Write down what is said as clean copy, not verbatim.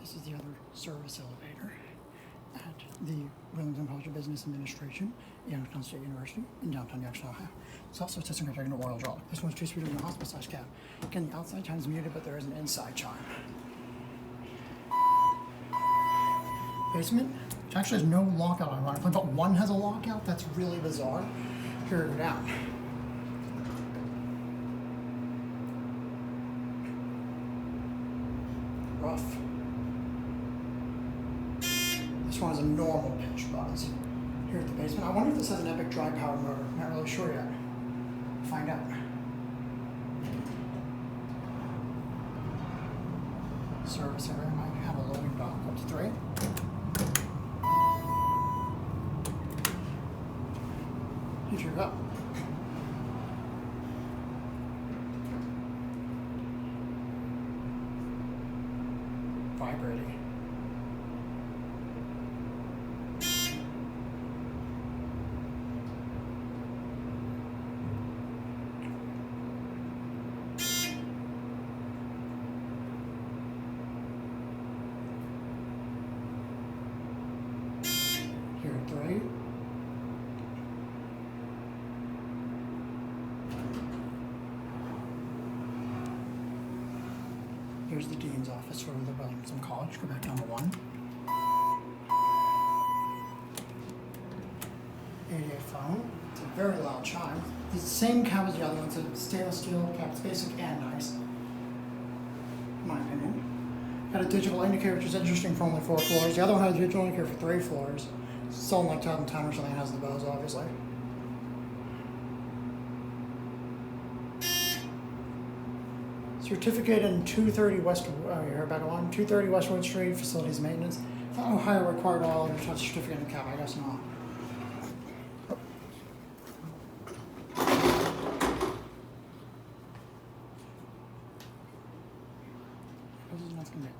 This is the other service elevator at the Williamson College of Business Administration, Youngstown State University in downtown Youngstown, Ohio. It's also ThyssenKrupp Oildraulic. This one's 2-speed with a hospital-sized cab. Again, the outside chime is muted, but there is an inside chime. Basement, which actually has no lockout ironically, but one has a lockout. That's really bizarre. Here we go down. Rough. This one is a normal pitch buzz. Here at the basement. I wonder if this has an epic dry power motor. Not really sure yet. Find out. Service area might have a loading dock up to 3. Here you go. Vibrating. Here at 3. Here's the dean's office for the Williamson College. Go back down to 1. 88 phone. It's a very loud chime. It's the same cab as the other one. It's a stainless steel cab. It's basic and nice, in my opinion. Got a digital indicator, which is interesting for only 4 floors. The other one has a digital indicator for 3 floors. It's sold like 10 or something. It has the bells, obviously. Certificate in 230 West, you're back on 230 Westwood Street, facilities maintenance. I thought Ohio required all others to have a certificate in the cab. I guess not. This is not gonna be.